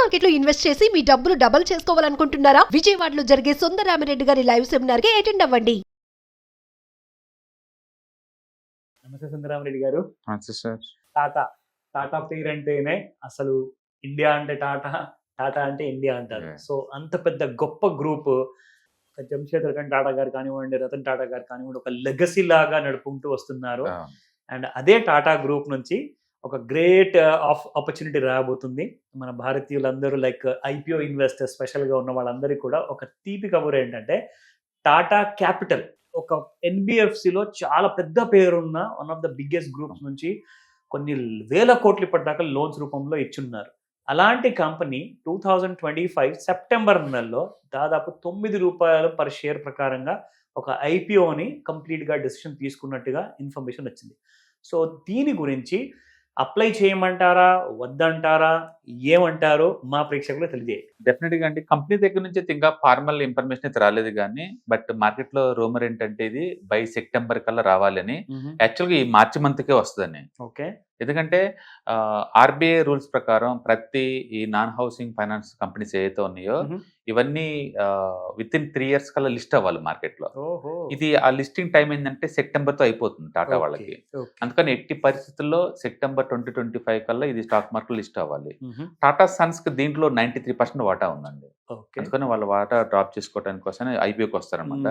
Market లో invest చేసి మీ డబ్బులు డబుల్ చేసుకోవాలనుకుంటున్నారా? విజయవాడలో జరిగే సుందరరామిరెడ్డి గారి లైవ్ సెమినార్ కి అటెండ్ అవ్వండి. నమస్తే సుందరరామిరెడ్డి గారు. సార్ టాటా పేరు అంటేనే అసలు ఇండియా అంటే టాటా, టాటా అంటే ఇండియా అంటారు. సో అంత పెద్ద గొప్ప గ్రూప్ జంషెడ్ రతన్ టాటా గారు కానివ్వండి, రతన్ టాటా గారు కానివ్వండి, ఒక లెగసీ లాగా నడుపుకుంటూ వస్తున్నారు. అండ్ అదే టాటా గ్రూప్ నుంచి ఒక గ్రేట్ ఆపర్చునిటీ రాబోతుంది. మన భారతీయులందరూ లైక్ ఐపీఓ ఇన్వెస్టర్స్ స్పెషల్గా ఉన్న వాళ్ళందరికీ కూడా ఒక తీపి కబురు ఏంటంటే టాటా క్యాపిటల్ ఒక ఎన్బిఎఫ్సిలో చాలా పెద్ద పేరున్న one of the biggest groups నుంచి కొన్ని వేల కోట్లు ఇప్పటిదాకా లోన్స్ రూపంలో ఇచ్చున్నారు. అలాంటి కంపెనీ 2025 సెప్టెంబర్ నెలలో దాదాపు ₹9 పర్ షేర్ ప్రకారంగా ఒక ఐపీఓని కంప్లీట్గా డెసిషన్ తీసుకున్నట్టుగా ఇన్ఫర్మేషన్ వచ్చింది. సో దీని గురించి అప్లై చేయమంటారా, వద్దంటారా, ఏమంటారో మా ప్రేక్షకులు తెలియజేయండి. డెఫినెట్గా అండి, కంపెనీ దగ్గర నుంచి అయితే ఇంకా ఫార్మల్ ఇన్ఫర్మేషన్ అయితే రాలేదు, కానీ బట్ మార్కెట్ లో రూమర్ ఏంటంటే ఇది బై సెప్టెంబర్ కల్లా రావాలని. యాక్చువల్గా ఈ మార్చి మంత్కే వస్తుందని. ఓకే, ఎందుకంటే ఆర్బీఐ రూల్స్ ప్రకారం ప్రతి ఈ నాన్ హౌసింగ్ ఫైనాన్స్ కంపెనీస్ ఏవైతే ఉన్నాయో ఇవన్నీ విత్ ఇన్ 3 years కల్లా లిస్ట్ అవ్వాలి మార్కెట్ లో. ఇది ఆ లిస్టింగ్ టైం ఏంటంటే సెప్టెంబర్ తో అయిపోతుంది టాటా వాళ్ళకి. అందుకని ఎట్టి పరిస్థితుల్లో సెప్టెంబర్ 2025 కల్లా ఇది స్టాక్ మార్కెట్ లిస్ట్ అవ్వాలి. టాటా సన్స్ కి దీంట్లో 93% వాటా ఉందండి. అందుకని వాళ్ళ వాటా డ్రాప్ చేసుకోవడానికి కోసం ఐపీఓకి వస్తారనమాట.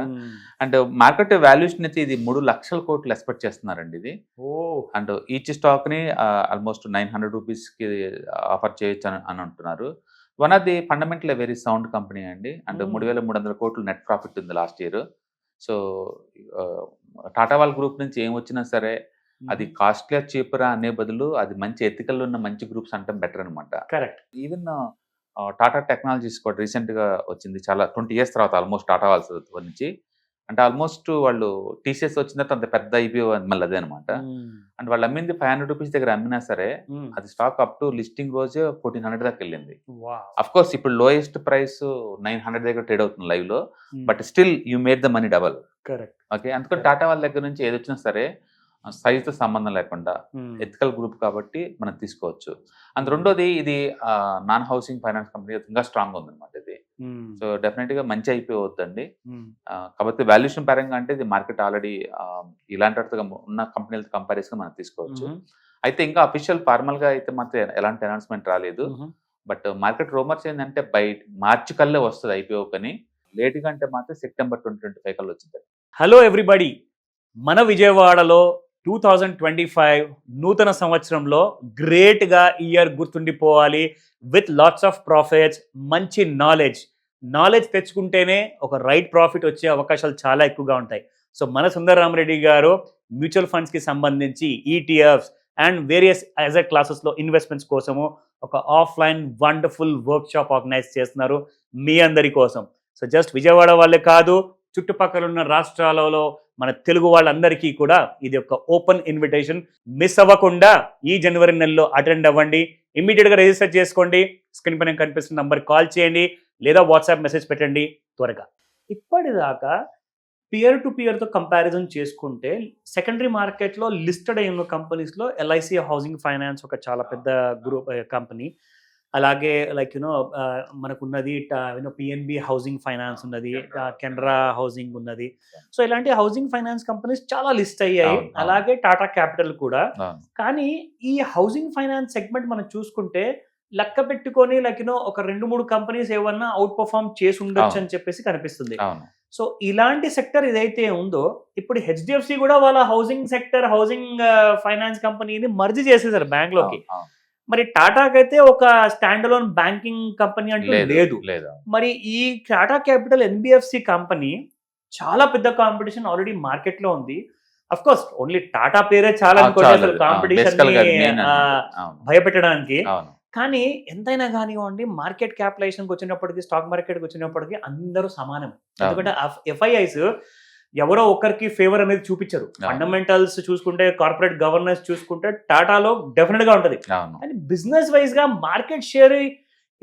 అండ్ మార్కెట్ వాల్యూషన్ అయితే ఇది 3 లక్షల కోట్లు ఎక్స్పెక్ట్ చేస్తున్నారండి ఇది. అండ్ ఈచ్ స్టాక్ ని ఆల్మోస్ట్ ₹900 కి ఆఫర్ చేయొచ్చు అని అంటున్నారు. One of the fundamental very sound company అండి. అండ్ 3,300 కోట్లు నెట్ ప్రాఫిట్ ఉంది లాస్ట్ ఇయర్. సో టాటా వాళ్ళ గ్రూప్ నుంచి ఏం వచ్చినా సరే అది కాస్ట్లీ చీపరా అనే బదులు అది మంచి ఎథికల్ ఉన్న మంచి గ్రూప్స్ అంటే బెటర్ అనమాట. కరెక్ట్. ఈవెన్ టాటా టెక్నాలజీస్ కూడా రీసెంట్ గా వచ్చింది, చాలా 20 years తర్వాత ఆల్మోస్ట్ టాటా వాళ్ళ నుంచి. అంటే ఆల్మోస్ట్ వాళ్ళు టీసీఎస్ వచ్చిన తర్వాత అంత పెద్ద ఐపీఓ మళ్ళీ అదే అనమాట. అండ్ వాళ్ళు అమ్మింది ₹500 దగ్గర అమ్మినా సరే అది స్టాక్ అప్ టు లిస్టింగ్ రోజే 1400 దాకా వెళ్ళింది. అఫ్ కోర్స్ ఇప్పుడు లోయెస్ట్ ప్రైస్ 900 దగ్గర ట్రేడ్ అవుతుంది లైవ్ లో, but still you made the money double. Correct. Okay, అందుకని టాటా వాళ్ళ దగ్గర నుంచి ఏది వచ్చినా సరే సైజ్ తో సంబంధం లేకుండా ఎథికల్ గ్రూప్ కాబట్టి మనం తీసుకోవచ్చు. అండ్ రెండోది ఇది నాన్ హౌసింగ్ ఫైనాన్స్ కంపెనీ ఇంకా స్ట్రాంగ్ ఉంది అనమాట ఇది. సో డెఫినెట్ గా మంచి ఐపీఓ అవుతుందండి. కాబట్టి వాల్యుయేషన్ పరంగా అంటే ఇది మార్కెట్ ఆల్రెడీ ఇలాంటి ఉన్న కంపెనీలతో కంపారిజన్ మనం తీసుకోవచ్చు. అయితే ఇంకా అఫీషియల్ ఫార్మల్ గా అయితే మాత్రం ఎలాంటి అనౌన్స్మెంట్ రాలేదు. బట్ మార్కెట్ రూమర్స్ ఏంటంటే బై మార్చి కల్లే వస్తుంది ఐపీఓ, కానీ లేట్ గా అంటే మాత్రం సెప్టెంబర్ 2025 కల్లా వచ్చింది. హలో ఎవ్రీబడి, మన విజయవాడలో 2025 నూతన సంవత్సరంలో గ్రేట్ గా ఇయర్ గుర్తుండిపోవాలి విత్ లాట్స్ ఆఫ్ ప్రాఫిట్స్, మంచి నాలెడ్జ్ తెచ్చుకుంటేనే ఒక రైట్ ప్రాఫిట్ వచ్చే అవకాశాలు చాలా ఎక్కువగా ఉంటాయి. సో మన సుందరరామిరెడ్డి గారు మ్యూచువల్ ఫండ్స్ కి సంబంధించి ETFs and various asset classes లో ఇన్వెస్ట్మెంట్స్ కోసము ఒక offline wonderful work shop organise చేస్తున్నారు మీ అందరి కోసం. సో జస్ట్ విజయవాడ వాళ్ళే కాదు, చుట్టుపక్కల ఉన్న రాష్ట్రాలలో మన తెలుగు వాళ్ళందరికీ కూడా ఇది ఒక ఓపెన్ ఇన్విటేషన్. మిస్ అవ్వకుండా ఈ జనవరి నెలలో అటెండ్ అవ్వండి. ఇమ్మీడియట్గా రిజిస్టర్ చేసుకోండి. స్క్రీన్ పైన కనిపిస్తున్న నంబర్ కాల్ చేయండి లేదా వాట్సాప్ మెసేజ్ పెట్టండి త్వరగా. ఇప్పటిదాకా పియర్ టు పియర్తో కంపారిజన్ చేసుకుంటే సెకండరీ మార్కెట్లో లిస్టెడ్ అయిన కంపెనీస్లో ఎల్ఐసి హౌసింగ్ ఫైనాన్స్ ఒక చాలా పెద్ద గ్రూప్ కంపెనీ. అలాగే లైక్ మనకున్నది పిఎన్బి హౌసింగ్ ఫైనాన్స్ ఉన్నది, కెనరా హౌసింగ్ ఉన్నది. సో ఇలాంటి హౌసింగ్ ఫైనాన్స్ కంపెనీస్ చాలా లిస్ట్ అయ్యాయి. అలాగే టాటా క్యాపిటల్ కూడా. కానీ ఈ హౌసింగ్ ఫైనాన్స్ సెగ్మెంట్ మనం చూసుకుంటే లెక్క పెట్టుకొని లైక్ ఒక 2-3 కంపెనీస్ ఏమన్నా అవుట్ పర్ఫార్మ్ చేసి ఉండొచ్చు అని చెప్పేసి కనిపిస్తుంది. సో ఇలాంటి సెక్టర్ ఏదైతే ఉందో ఇప్పుడు హెచ్డిఎఫ్సి కూడా వాళ్ళ హౌసింగ్ ఫైనాన్స్ కంపెనీని మర్జ్ చేసేసారు బ్యాంక్ లోకి. మరి టాటాకైతే ఒక స్టాండ్ అలోన్ బ్యాంకింగ్ కంపెనీ అంటూ లేదు. మరి ఈ టాటా క్యాపిటల్ ఎన్బిఎఫ్సి కంపెనీ చాలా పెద్ద కాంపిటీషన్ ఆల్రెడీ మార్కెట్ లో ఉంది. అఫ్ కోర్స్ ఓన్లీ టాటా పేరే చాలా కాంపిటీషన్ భయపెట్టడానికి. కానీ ఎంతైనా కానివ్వండి, మార్కెట్ క్యాపిటలైజేషన్కి వచ్చినప్పటికీ, స్టాక్ మార్కెట్కి వచ్చినప్పటికీ అందరూ సమానం. ఎందుకంటే ఎఫ్ఐఐస్ ఎవరో ఒక్కరికి ఫేవర్ అనేది చూపించరు. ఫండమెంటల్స్ చూసుకుంటే, కార్పొరేట్ గవర్నెన్స్ చూసుకుంటే టాటాలో డెఫినెట్ గా ఉంటది. కానీ బిజినెస్ వైజ్ గా మార్కెట్ షేర్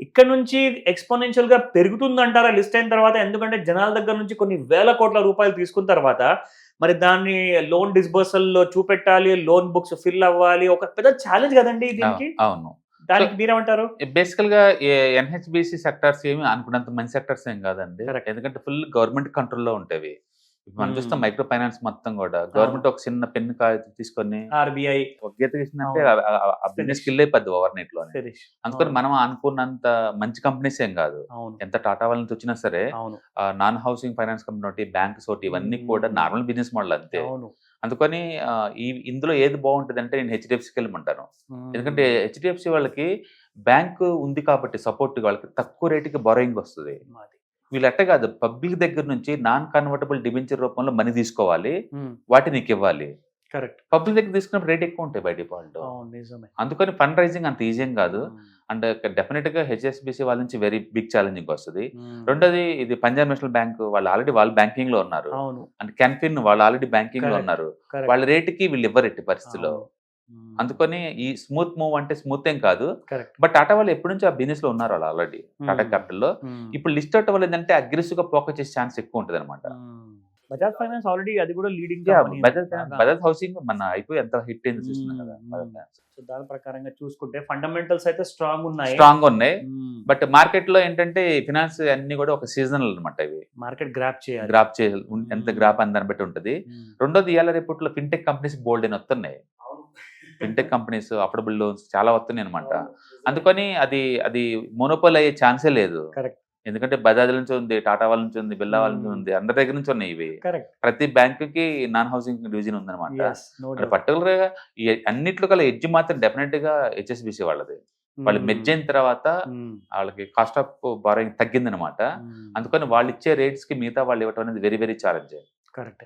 ఇక్కడ నుంచి ఎక్స్పోనెన్షియల్ గా పెరుగుతుందంటారా లిస్ట్ అయిన తర్వాత? ఎందుకంటే జనాల దగ్గర నుంచి కొన్ని వేల కోట్ల రూపాయలు తీసుకున్న తర్వాత మరి దాన్ని లోన్ డిస్బర్సల్ లో చూపెట్టాలి, లోన్ బుక్స్ ఫిల్ అవ్వాలి, ఒక పెద్ద ఛాలెంజ్ కదండి దీనికి. దానికి మీరేమంటారు? బేసికల్ గా ఎన్హెచ్బిసి సెక్టర్స్ ఏమి అనుకున్నంత మంచి సెక్టర్స్ ఏం కాదండి. Correct. ఎందుకంటే ఫుల్ గవర్నమెంట్ కంట్రోల్లో ఉంటాయి. ఇప్పుడు మనం చూస్తాం మైక్రో ఫైనాన్స్ మొత్తం కూడా గవర్నమెంట్ ఒక చిన్న పెన్ తీసుకొని ఆర్బీఐ ఒక గీత గీసిందంటే అవును. ఆ బిజినెస్ కిల్ అయిపోద్ది ఓవర్ నైట్ లోనే. అందుకని మనం అనుకున్నంత మంచి కంపెనీస్ ఏం కాదు. అవును ఎంత టాటా వాళ్ళ నుంచి వచ్చినా సరే అవును నాన్ హౌసింగ్ ఫైనాన్స్ కంపెనీ ఒకటి, బ్యాంక్స్ ఒకటి, ఇవన్నీ కూడా నార్మల్ బిజినెస్ మోడల్ అంతే. అవును. అందుకని ఇందులో ఏది బాగుంటుంది అంటే నేను హెచ్డిఎఫ్సికి వెళ్ళమంటాను. ఎందుకంటే హెచ్డిఎఫ్సి వాళ్ళకి బ్యాంక్ ఉంది కాబట్టి సపోర్ట్ వాళ్ళకి తక్కువ రేటుకి బారోయింగ్ వస్తుంది. వీళ్ళు అట్ట కాదు, పబ్లిక్ దగ్గర నుంచి నాన్ కన్వర్టబుల్ డిబెంచర్ రూపంలో మనీ తీసుకోవాలి, వాటి నీకు ఇవ్వాలి. కరెక్ట్. పబ్లిక్ దగ్గర తీసుకున్నప్పుడు రేట్ ఎక్కువ ఉంటాయి బై డిఫాల్ట్. అందుకని ఫండ్ రైజింగ్ అంత ఈజీ కాదు. అండ్ డెఫినెట్ గా హెచ్ఎస్బిసి వాళ్ళ నుంచి వెరీ బిగ్ ఛాలెంజింగ్ వస్తుంది. రెండోది ఇది పంజాబ్ నేషనల్ బ్యాంక్ వాళ్ళు బ్యాంకింగ్ లో ఉన్నారు. అండ్ క్యాన్ఫిన్ వాళ్ళు ఆల్రెడీ బ్యాంకింగ్ లో ఉన్నారు. వాళ్ళ రేటుకి వీళ్ళు ఇవ్వరు ఎట్టి పరిస్థితిలో. అందుకని ఈ స్మూత్ మూవ్ అంటే స్మూత్ ఏం కాదు, బట్ టాటా వాళ్ళు ఎప్పటి నుంచి ఆ బిజినెస్ లో ఉన్నారు వాళ్ళు ఆల్రెడీ టాటా క్యాపిటల్ లో. ఇప్పుడు లిస్ట్ అవుట్ వల్ల ఏంటంటే అగ్రెసివ్ గా ఫోకస్ చేసే ఛాన్స్ ఎక్కువ ఉంటుంది అనమాట. బజాజ్ ఫైనాన్స్ ఆల్రెడీ అది కూడా లీడింగ్. బజాజ్ హౌసింగ్ మన అయిపోయి ఎంత హిట్ అయింది చూస్తున్నాం కదా. సో దాని ప్రకారంగా చూసుకుంటే ఫండమెంటల్స్ అయితే స్ట్రాంగ్ ఉన్నాయి. బట్ మార్కెట్ లో ఏంటంటే ఫినాన్స్ అన్ని కూడా ఒక సీజనల్ అనమాట. ఇవి మార్కెట్ గ్రాప్ చేయాలి, ఎంత గ్రాప్ అని దాన్ని బట్టి ఉంటుంది. రెండోది ఇవాళ రేపట్లో ఫిన్టెక్ కంపెనీస్ బోల్డ్ అని వస్తున్నాయి. ఫిన్టెక్ కంపెనీస్ అఫోర్డబుల్ లోన్స్ చాలా వస్తున్నాయి అనమాట. అందుకని అది మోనోపోల్ అయ్యే ఛాన్సే లేదు. ఎందుకంటే బజాజ్ నుంచి ఉంది, టాటా వాళ్ళ నుంచి ఉంది, బిర్లా వాళ్ళ నుంచి ఉంది, అందరి దగ్గర నుంచి ఉన్నాయి ఇవి. ప్రతి బ్యాంక్ కి నాన్ హౌసింగ్ డివిజన్ ఉందన్నమాట. పర్టికులర్ గా అన్నిట్లో కల్లా ఎడ్జ్ మాత్రం డెఫినెట్ గా హెచ్ఎస్బిసి వాళ్ళది. వాళ్ళు మెర్జ్ అయిన తర్వాత వాళ్ళకి కాస్ట్ ఆఫ్ బారోయింగ్ తగ్గింది అనమాట. అందుకని వాళ్ళు ఇచ్చే రేట్స్ కి మిగతా వాళ్ళు ఇవ్వటం అనేది వెరీ వెరీ ఛాలెంజ్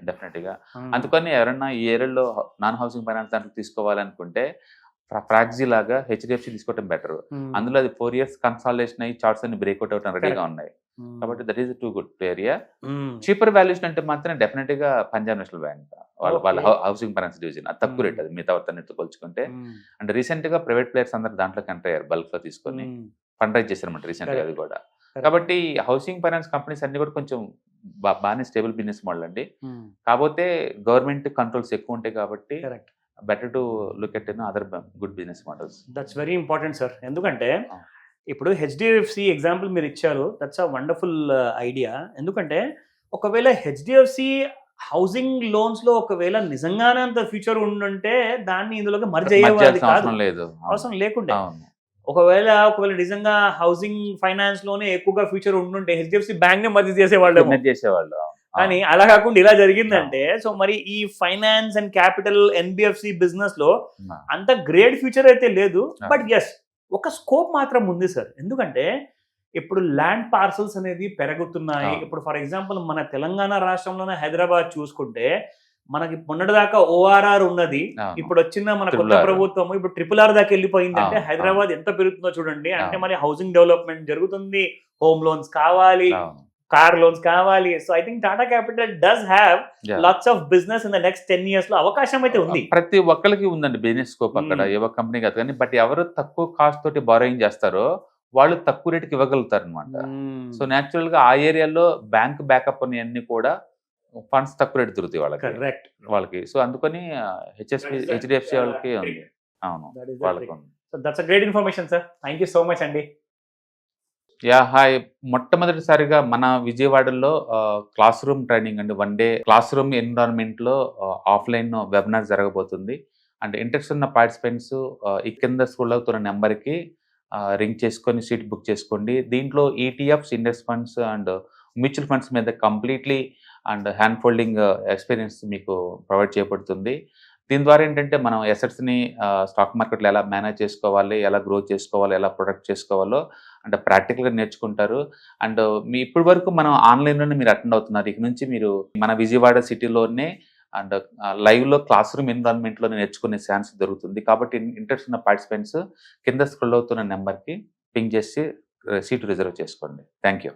డెఫినెట్ గా. అందుకని ఎవరైనా ఈ ఏరియాలో నాన్ హౌసింగ్ ఫైనాన్స్ దాంట్లో తీసుకోవాలనుకుంటే ప్రాక్సీ లాగా హెచ్డిఎఫ్సి తీసుకోవడం బెటర్. అందులో అది 4 years కన్సాలిడేషన్ అయ్యి చార్ట్స్ అన్ని బ్రేక్అవుట్ అవడం రెడీగా ఉన్నాయి. కాబట్టి that is too good area. Cheaper valuation అంటే మాత్రం డెఫినెట్ గా పంజాబ్ నేషనల్ బ్యాంక్ వాళ్ళ హౌసింగ్ ఫైనాన్స్ డివిజన్ అది తక్కువ రేట్, అది మిగతా అన్నిటితో పోల్చుకుంటే. అండ్ రీసెంట్ గా ప్రైవేట్ ప్లేయర్స్ అందరూ దాంట్లో ఎంటర్ అయ్యారు, బల్క్ లో తీసుకొని ఫండ్ రైజ్ చేశారన్నమాట రీసెంట్ గా అది కూడా. కాబట్టి హౌసింగ్ ఫైనాన్స్ కంపెనీస్ అన్ని కూడా కొంచెం బాగానే స్టేబుల్ బిజినెస్ మోడల్ అండి. కాకపోతే గవర్నమెంట్ కంట్రోల్స్ ఎక్కువ ఉంటాయి కాబట్టి better to look at other good business models. That's very important sir. ఎందుకంటే ఇప్పుడు హెచ్డిఎఫ్సి ఎగ్జాంపుల్ మీరు ఇచ్చారు, దట్స్ అ వండర్ఫుల్ ఐడియా. ఎందుకంటే ఒకవేళ హెచ్డిఎఫ్సి హౌసింగ్ లోన్స్ లో ఒకవేళ నిజంగానే అంత ఫ్యూచర్ ఉండుంటే దాన్ని ఇందులోకి మర్జ్ అయ్యేవాళ్ళు కాదు, అవసరం లేకుంటే. ఒకవేళ నిజంగా హౌసింగ్ ఫైనాన్స్ లోనే ఎక్కువగా ఫ్యూచర్ ఉండుంటే హెచ్డిఎఫ్సి బ్యాంక్ నే మర్జ్ చేసేవాళ్ళు. కానీ అలా కాకుండా ఇలా జరిగిందంటే, సో మరి ఈ finance and capital NBFC business లో అంత గ్రేట్ ఫ్యూచర్ అయితే లేదు. బట్ ఎస్, ఒక స్కోప్ మాత్రం ఉంది సార్. ఎందుకంటే ఇప్పుడు ల్యాండ్ పార్సల్స్ అనేది పెరుగుతున్నాయి. ఇప్పుడు ఫర్ ఎగ్జాంపుల్ మన తెలంగాణ రాష్ట్రంలోనే హైదరాబాద్ చూసుకుంటే మనకి మొన్నటిదాకా ఓఆర్ఆర్ ఉన్నది, ఇప్పుడు వచ్చిన మన కొత్త ప్రభుత్వం ఇప్పుడు RRR దాకా వెళ్ళిపోయింది. అంటే హైదరాబాద్ ఎంత పెరుగుతుందో చూడండి. అంటే మరి హౌసింగ్ డెవలప్మెంట్ జరుగుతుంది, హోమ్ లోన్స్ కావాలి, కార్ లోన్స్ కావాలి. So I think Tata capital does have lots of business in the next 10 years లో అవకాశం అయితే ఉంది. ప్రతి ఒక్కరికి ఉందండి బిజినెస్ స్కోప్ అక్కడ, ఏ ఒక్క కంపెనీ కాదు. కానీ బట్ ఎవరు తక్కువ కాస్ట్ తోటి బారోయింగ్ చేస్తారో వాళ్ళు తక్కువ రేటుకి ఇవ్వగలుగుతారు అనమాట. సో న్యాచురల్ గా ఆ ఏరియాలో బ్యాంక్ బ్యాకప్ అన్ని కూడా ఫండ్స్ తక్కువ రేటు దొరుకుతాయి వాళ్ళకి. సో అందుకని హెచ్డిఎఫ్సి వాళ్ళకి ఉంది. అవును, వాళ్ళకి ఉంది. That's a great information sir. Thank you so much అండి. హాయ్. మొట్టమొదటిసారిగా మన విజయవాడలో క్లాస్ రూమ్ ట్రైనింగ్ అండి, 1 day క్లాస్ రూమ్ ఎన్విరాన్మెంట్ లో ఆఫ్లైన్ వెబినార్ జరగబోతుంది. అండ్ ఇంట్రెస్ట్ ఉన్న పార్టిసిపెంట్స్ ఈ కింద స్క్రోల్ అవుతున్న నెంబర్కి రింగ్ చేసుకొని సీట్ బుక్ చేసుకోండి. దీంట్లో ETFs, index funds and mutual funds మీద completely and hand holding experience మీకు ప్రొవైడ్ చేయబడుతుంది. దీని ద్వారా ఏంటంటే మనం అసెట్స్ని స్టాక్ మార్కెట్లో ఎలా మేనేజ్ చేసుకోవాలి, ఎలా గ్రో చేసుకోవాలి, ఎలా ప్రొడక్ట్ చేసుకోవాలో అంటే ప్రాక్టికల్గా నేర్చుకుంటారు. అండ్ ఇప్పటి వరకు మనం ఆన్లైన్లోనే మీరు అటెండ్ అవుతున్నారు. ఇక నుంచి మీరు మన విజయవాడ సిటీలోనే అండ్ లైవ్లో క్లాస్ రూమ్ ఎన్విరాన్మెంట్లో నేర్చుకునే ఛాన్స్ దొరుకుతుంది. కాబట్టి ఇంట్రెస్ట్ ఉన్న పార్టిసిపెంట్స్ కింద స్క్రోల్ అవుతున్న నెంబర్కి పింగ్ చేసి సీటు రిజర్వ్ చేసుకోండి. Thank you.